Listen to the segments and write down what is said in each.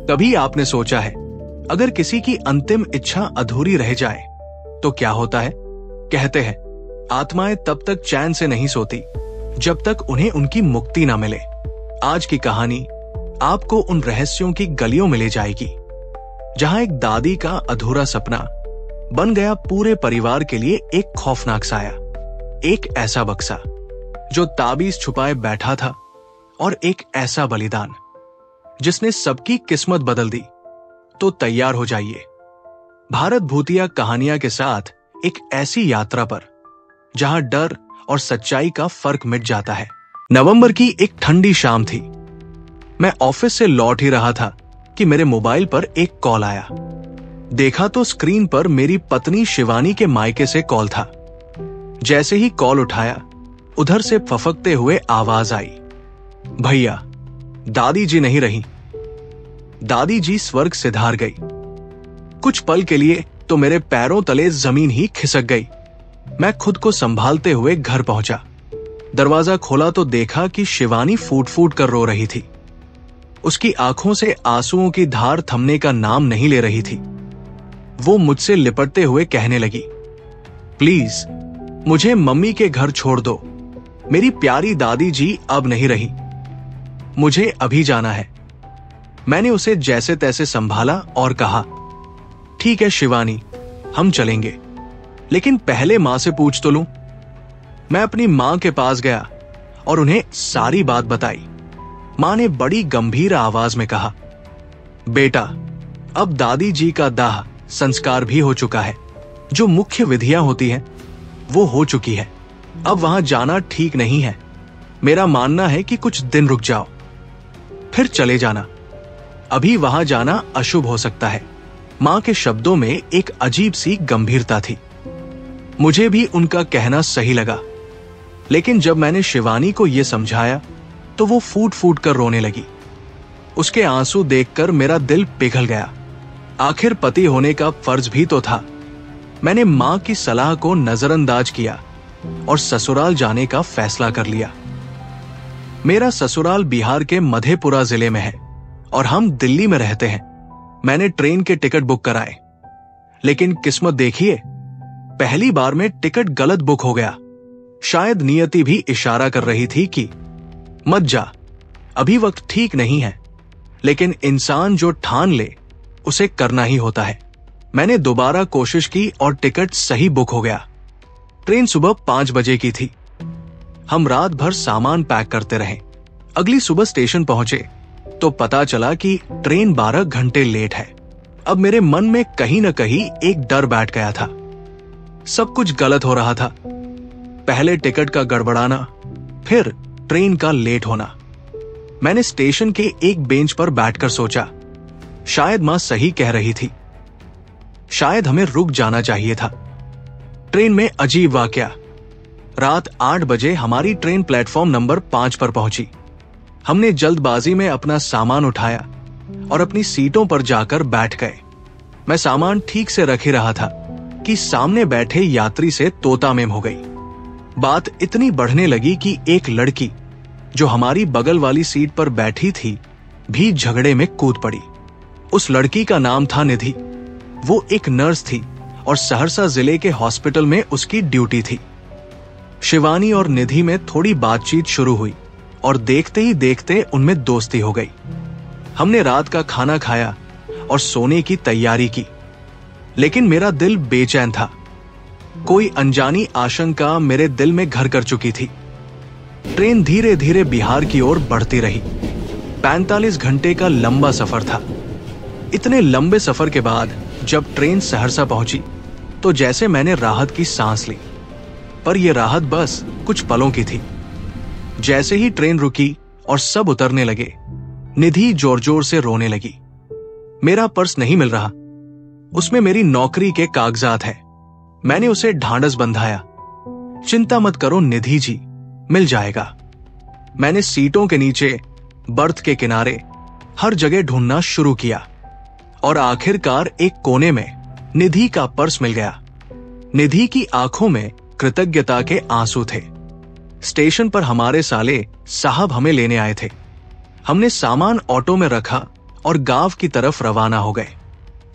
कभी आपने सोचा है, अगर किसी की अंतिम इच्छा अधूरी रह जाए तो क्या होता है? कहते हैं आत्माएं तब तक चैन से नहीं सोती जब तक उन्हें उनकी मुक्ति ना मिले। आज की कहानी आपको उन रहस्यों की गलियों में ले जाएगी जहां एक दादी का अधूरा सपना बन गया पूरे परिवार के लिए एक खौफनाक साया। एक ऐसा बक्सा जो ताबीज छुपाए बैठा था और एक ऐसा बलिदान जिसने सबकी किस्मत बदल दी। तो तैयार हो जाइए भारत भूतिया कहानियां के साथ एक ऐसी यात्रा पर जहां डर और सच्चाई का फर्क मिट जाता है। नवंबर की एक ठंडी शाम थी। मैं ऑफिस से लौट ही रहा था कि मेरे मोबाइल पर एक कॉल आया। देखा तो स्क्रीन पर मेरी पत्नी शिवानी के मायके से कॉल था। जैसे ही कॉल उठाया, उधर से फफकते हुए आवाज आई, भैया, दादी जी नहीं रही। दादी जी स्वर्ग से धार गई। कुछ पल के लिए तो मेरे पैरों तले जमीन ही खिसक गई। मैं खुद को संभालते हुए घर पहुंचा। दरवाजा खोला तो देखा कि शिवानी फूट फूट कर रो रही थी। उसकी आंखों से आंसुओं की धार थमने का नाम नहीं ले रही थी। वो मुझसे लिपटते हुए कहने लगी, प्लीज मुझे मम्मी के घर छोड़ दो। मेरी प्यारी दादी जी अब नहीं रही। मुझे अभी जाना है। मैंने उसे जैसे तैसे संभाला और कहा, ठीक है शिवानी, हम चलेंगे, लेकिन पहले मां से पूछ तो लूं। मैं अपनी मां के पास गया और उन्हें सारी बात बताई। मां ने बड़ी गंभीर आवाज में कहा, बेटा, अब दादी जी का दाह संस्कार भी हो चुका है। जो मुख्य विधियां होती हैं वो हो चुकी है। अब वहां जाना ठीक नहीं है। मेरा मानना है कि कुछ दिन रुक जाओ, फिर चले जाना। अभी वहां जाना अशुभ हो सकता है। मां के शब्दों में एक अजीब सी गंभीरता थी। मुझे भी उनका कहना सही लगा, लेकिन जब मैंने शिवानी को यह समझाया तो वो फूट फूट कर रोने लगी। उसके आंसू देखकर मेरा दिल पिघल गया। आखिर पति होने का फर्ज भी तो था। मैंने मां की सलाह को नजरअंदाज किया और ससुराल जाने का फैसला कर लिया। मेरा ससुराल बिहार के मधेपुरा जिले में है और हम दिल्ली में रहते हैं। मैंने ट्रेन के टिकट बुक कराए, लेकिन किस्मत देखिए, पहली बार में टिकट गलत बुक हो गया। शायद नियति भी इशारा कर रही थी कि मत जा, अभी वक्त ठीक नहीं है। लेकिन इंसान जो ठान ले उसे करना ही होता है। मैंने दोबारा कोशिश की और टिकट सही बुक हो गया। ट्रेन सुबह 5 बजे की थी। हम रात भर सामान पैक करते रहे। अगली सुबह स्टेशन पहुंचे तो पता चला कि ट्रेन 12 घंटे लेट है। अब मेरे मन में कहीं न कहीं एक डर बैठ गया था। सब कुछ गलत हो रहा था। पहले टिकट का गड़बड़ाना, फिर ट्रेन का लेट होना। मैंने स्टेशन के एक बेंच पर बैठकर सोचा, शायद मां सही कह रही थी। शायद हमें रुक जाना चाहिए था। ट्रेन में अजीब वाकया। रात 8 बजे हमारी ट्रेन प्लेटफॉर्म नंबर 5 पर पहुंची। हमने जल्दबाजी में अपना सामान उठाया और अपनी सीटों पर जाकर बैठ गए। मैं सामान ठीक से रख ही रहा था कि सामने बैठे यात्री से तोता मेम हो गई। बात इतनी बढ़ने लगी कि एक लड़की जो हमारी बगल वाली सीट पर बैठी थी भी झगड़े में कूद पड़ी। उस लड़की का नाम था निधि। वो एक नर्स थी और सहरसा जिले के हॉस्पिटल में उसकी ड्यूटी थी। शिवानी और निधि में थोड़ी बातचीत शुरू हुई और देखते ही देखते उनमें दोस्ती हो गई। हमने रात का खाना खाया और सोने की तैयारी की, लेकिन मेरा दिल बेचैन था। कोई अनजानी आशंका मेरे दिल में घर कर चुकी थी। ट्रेन धीरे धीरे बिहार की ओर बढ़ती रही। 45 घंटे का लंबा सफर था। इतने लंबे सफर के बाद जब ट्रेन सहरसा पहुंची तो जैसे मैंने राहत की सांस ली, पर यह राहत बस कुछ पलों की थी। जैसे ही ट्रेन रुकी और सब उतरने लगे, निधि जोर जोर से रोने लगी। मेरा पर्स नहीं मिल रहा, उसमें मेरी नौकरी के कागजात हैं। मैंने उसे ढांढस बंधाया, चिंता मत करो निधि जी, मिल जाएगा। मैंने सीटों के नीचे, बर्थ के किनारे, हर जगह ढूंढना शुरू किया और आखिरकार एक कोने में निधि का पर्स मिल गया। निधि की आंखों में कृतज्ञता के आंसू थे। स्टेशन पर हमारे साले साहब हमें लेने आए थे। हमने सामान ऑटो में रखा और गांव की तरफ रवाना हो गए।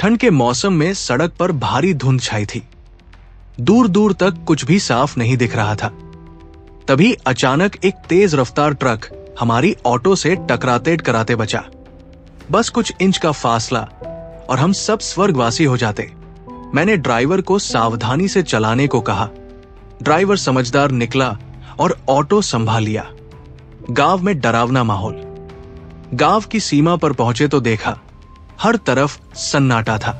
ठंड के मौसम में सड़क पर भारी धुंध छाई थी। दूर दूर तक कुछ भी साफ नहीं दिख रहा था। तभी अचानक एक तेज रफ्तार ट्रक हमारी ऑटो से टकराते टकराते बचा। बस कुछ इंच का फासला और हम सब स्वर्गवासी हो जाते। मैंने ड्राइवर को सावधानी से चलाने को कहा। ड्राइवर समझदार निकला और ऑटो संभाल लिया। गांव में डरावना माहौल। गांव की सीमा पर पहुंचे तो देखा हर तरफ सन्नाटा था।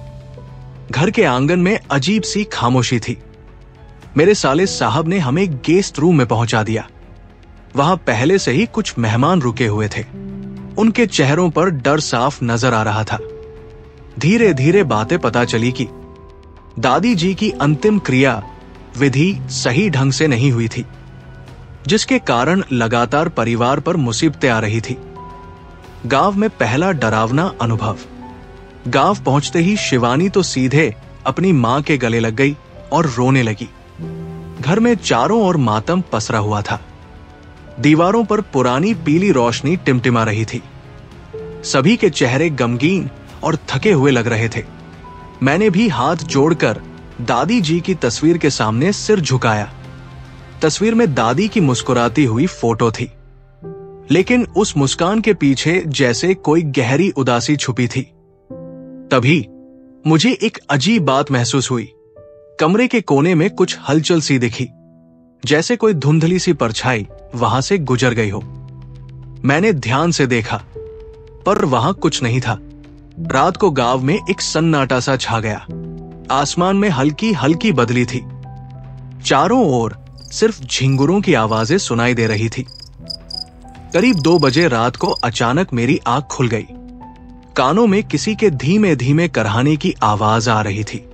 घर के आंगन में अजीब सी खामोशी थी। मेरे साले साहब ने हमें गेस्ट रूम में पहुंचा दिया। वहां पहले से ही कुछ मेहमान रुके हुए थे। उनके चेहरों पर डर साफ नजर आ रहा था। धीरे धीरे बातें पता चली कि दादी जी की अंतिम क्रिया विधि सही ढंग से नहीं हुई थी, जिसके कारण लगातार परिवार पर मुसीबतें आ रही थी। गांव में पहला डरावना अनुभव। गांव पहुंचते ही शिवानी तो सीधे अपनी मां के गले लग गई और रोने लगी। घर में चारों ओर मातम पसरा हुआ था। दीवारों पर पुरानी पीली रोशनी टिमटिमा रही थी। सभी के चेहरे गमगीन और थके हुए लग रहे थे। मैंने भी हाथ जोड़कर दादी जी की तस्वीर के सामने सिर झुकाया। तस्वीर में दादी की मुस्कुराती हुई फोटो थी, लेकिन उस मुस्कान के पीछे जैसे कोई गहरी उदासी छुपी थी। तभी मुझे एक अजीब बात महसूस हुई। कमरे के कोने में कुछ हलचल सी दिखी, जैसे कोई धुंधली सी परछाई वहां से गुजर गई हो। मैंने ध्यान से देखा, पर वहां कुछ नहीं था। रात को गांव में एक सन्नाटा सा छा गया। आसमान में हल्की हल्की बदली थी। चारों ओर सिर्फ झिंगुरों की आवाजें सुनाई दे रही थी। करीब 2 बजे रात को अचानक मेरी आंख खुल गई। कानों में किसी के धीमे धीमे करहाने की आवाज आ रही थी।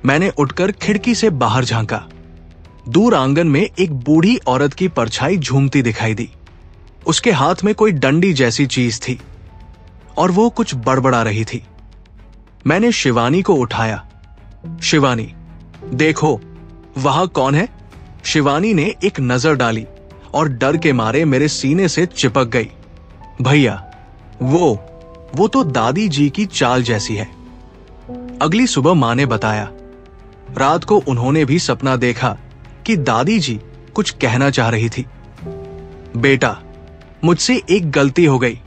मैंने उठकर खिड़की से बाहर झांका। दूर आंगन में एक बूढ़ी औरत की परछाई झूमती दिखाई दी। उसके हाथ में कोई डंडी जैसी चीज थी और वो कुछ बड़बड़ा रही थी। मैंने शिवानी को उठाया। शिवानी, देखो वहां कौन है? शिवानी ने एक नजर डाली और डर के मारे मेरे सीने से चिपक गई। भैया, वो तो दादी जी की चाल जैसी है। अगली सुबह मां ने बताया, रात को उन्होंने भी सपना देखा कि दादी जी कुछ कहना चाह रही थी। बेटा, मुझसे एक गलती हो गई।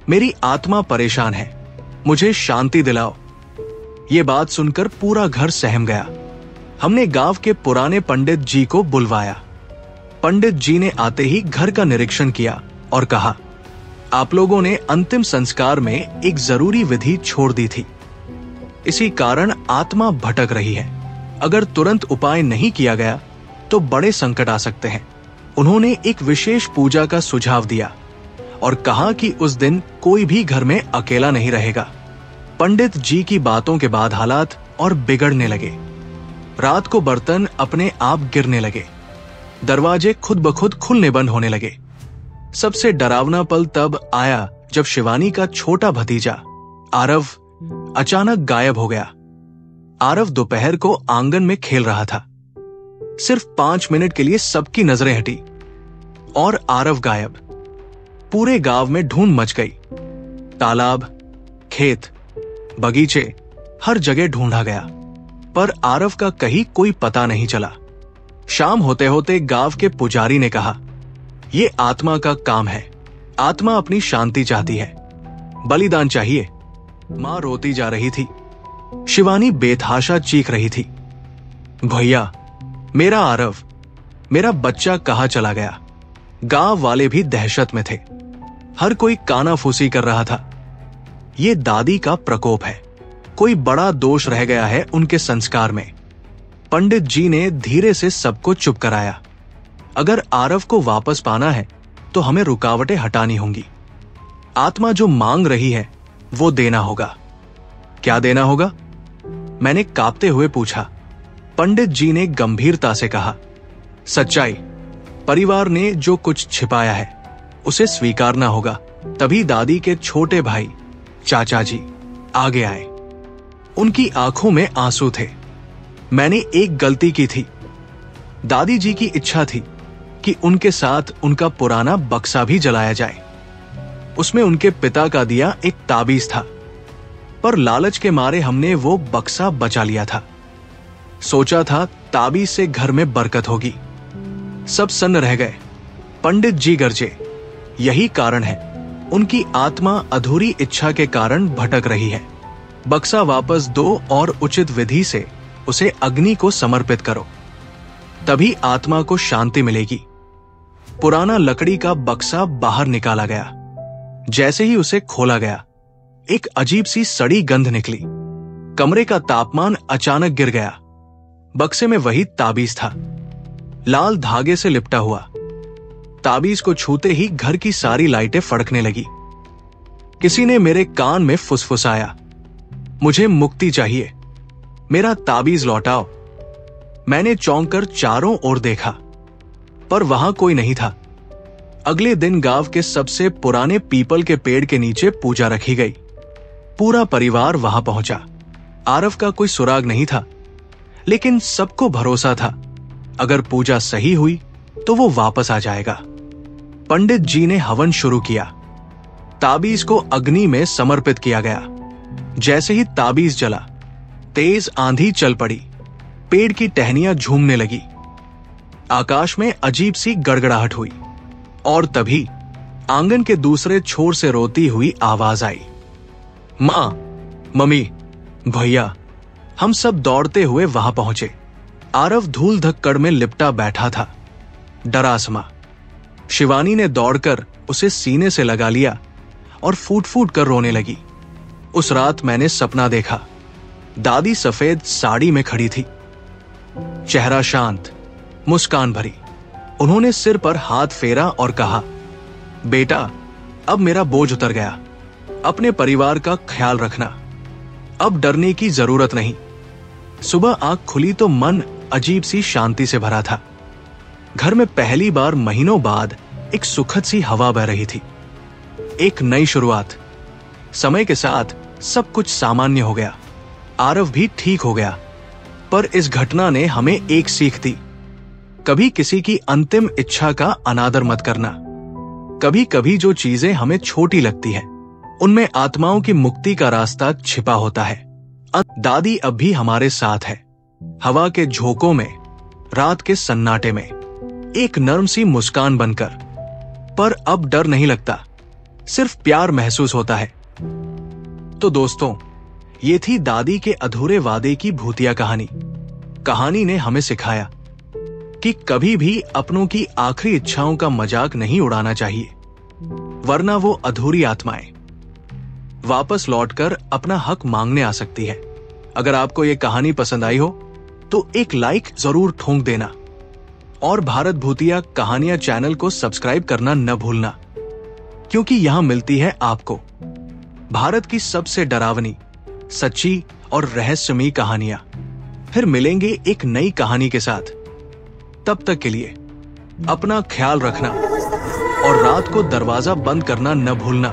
मेरी आत्मा परेशान है, मुझे शांति दिलाओ। ये बात सुनकर पूरा घर सहम गया। हमने गांव के पुराने पंडित जी को बुलवाया। पंडित जी ने आते ही घर का निरीक्षण किया और कहा, आप लोगों ने अंतिम संस्कार में एक जरूरी विधि छोड़ दी थी। इसी कारण आत्मा भटक रही है। अगर तुरंत उपाय नहीं किया गया तो बड़े संकट आ सकते हैं। उन्होंने एक विशेष पूजा का सुझाव दिया और कहा कि उस दिन कोई भी घर में अकेला नहीं रहेगा। पंडित जी की बातों के बाद हालात और बिगड़ने लगे। रात को बर्तन अपने आप गिरने लगे। दरवाजे खुद ब खुद खुलने बंद होने लगे। सबसे डरावना पल तब आया जब शिवानी का छोटा भतीजा आरव अचानक गायब हो गया। आरव दोपहर को आंगन में खेल रहा था। सिर्फ 5 मिनट के लिए सबकी नजरें हटी और आरव गायब। पूरे गांव में ढूंढ मच गई। तालाब, खेत, बगीचे, हर जगह ढूंढा गया, पर आरव का कहीं कोई पता नहीं चला। शाम होते होते गांव के पुजारी ने कहा, ये आत्मा का काम है। आत्मा अपनी शांति चाहती है, बलिदान चाहिए। मां रोती जा रही थी। शिवानी बेतहाशा चीख रही थी, भैया, मेरा आरव, मेरा बच्चा कहाँ चला गया? गांव वाले भी दहशत में थे। हर कोई कानाफूसी कर रहा था। ये दादी का प्रकोप है। कोई बड़ा दोष रह गया है उनके संस्कार में। पंडित जी ने धीरे से सबको चुप कराया। अगर आरव को वापस पाना है तो हमें रुकावटें हटानी होंगी। आत्मा जो मांग रही है वो देना होगा। क्या देना होगा? मैंने कांपते हुए पूछा। पंडित जी ने गंभीरता से कहा, सच्चाई। परिवार ने जो कुछ छिपाया है उसे स्वीकारना होगा। तभी दादी के छोटे भाई चाचा जी आगे आए। उनकी आंखों में आंसू थे। मैंने एक गलती की थी। दादी जी की इच्छा थी कि उनके साथ उनका पुराना बक्सा भी जलाया जाए। उसमें उनके पिता का दिया एक ताबीज था, पर लालच के मारे हमने वो बक्सा बचा लिया था। सोचा था ताबीज से घर में बरकत होगी। सब सन्न रह गए। पंडित जी गरजे। यही कारण है, उनकी आत्मा अधूरी इच्छा के कारण भटक रही है। बक्सा वापस दो और उचित विधि से उसे अग्नि को समर्पित करो, तभी आत्मा को शांति मिलेगी। पुराना लकड़ी का बक्सा बाहर निकाला गया। जैसे ही उसे खोला गया, एक अजीब सी सड़ी गंध निकली। कमरे का तापमान अचानक गिर गया। बक्से में वही ताबीज था, लाल धागे से लिपटा हुआ। ताबीज को छूते ही घर की सारी लाइटें फड़कने लगी। किसी ने मेरे कान में फुसफुसाया, मुझे मुक्ति चाहिए, मेरा ताबीज लौटाओ। मैंने चौंक कर चारों ओर देखा, पर वहां कोई नहीं था। अगले दिन गांव के सबसे पुराने पीपल के पेड़ के नीचे पूजा रखी गई। पूरा परिवार वहां पहुंचा। आरव का कोई सुराग नहीं था, लेकिन सबको भरोसा था, अगर पूजा सही हुई तो वो वापस आ जाएगा। पंडित जी ने हवन शुरू किया। ताबीज को अग्नि में समर्पित किया गया। जैसे ही ताबीज जला, तेज आंधी चल पड़ी। पेड़ की टहनियां झूमने लगी। आकाश में अजीब सी गड़गड़ाहट हुई, और तभी आंगन के दूसरे छोर से रोती हुई आवाज आई, मां, मम्मी, भैया। हम सब दौड़ते हुए वहां पहुंचे। आरव धूल धक्कड़ में लिपटा बैठा था, डरा समा। शिवानी ने दौड़कर उसे सीने से लगा लिया और फूट फूट कर रोने लगी। उस रात मैंने सपना देखा। दादी सफेद साड़ी में खड़ी थी, चेहरा शांत, मुस्कान भरी। उन्होंने सिर पर हाथ फेरा और कहा, बेटा, अब मेरा बोझ उतर गया। अपने परिवार का ख्याल रखना, अब डरने की जरूरत नहीं। सुबह आंख खुली तो मन अजीब सी शांति से भरा था। घर में पहली बार महीनों बाद एक सुखद सी हवा बह रही थी। एक नई शुरुआत। समय के साथ सब कुछ सामान्य हो गया। आरव भी ठीक हो गया। पर इस घटना ने हमें एक सीख दी, कभी किसी की अंतिम इच्छा का अनादर मत करना। कभी कभी जो चीजें हमें छोटी लगती है, उनमें आत्माओं की मुक्ति का रास्ता छिपा होता है। दादी अब भी हमारे साथ है, हवा के झोंकों में, रात के सन्नाटे में, एक नर्म सी मुस्कान बनकर। पर अब डर नहीं लगता, सिर्फ प्यार महसूस होता है। तो दोस्तों, ये थी दादी के अधूरे वादे की भूतिया कहानी। कहानी ने हमें सिखाया कि कभी भी अपनों की आखिरी इच्छाओं का मजाक नहीं उड़ाना चाहिए, वरना वो अधूरी आत्माएं वापस लौटकर अपना हक मांगने आ सकती है। अगर आपको ये कहानी पसंद आई हो तो एक लाइक जरूर ठोंक देना, और भारत भूतिया कहानियां चैनल को सब्सक्राइब करना न भूलना, क्योंकि यहां मिलती है आपको भारत की सबसे डरावनी, सच्ची और रहस्यमयी कहानियां। फिर मिलेंगे एक नई कहानी के साथ। तब तक के लिए अपना ख्याल रखना और रात को दरवाजा बंद करना न भूलना।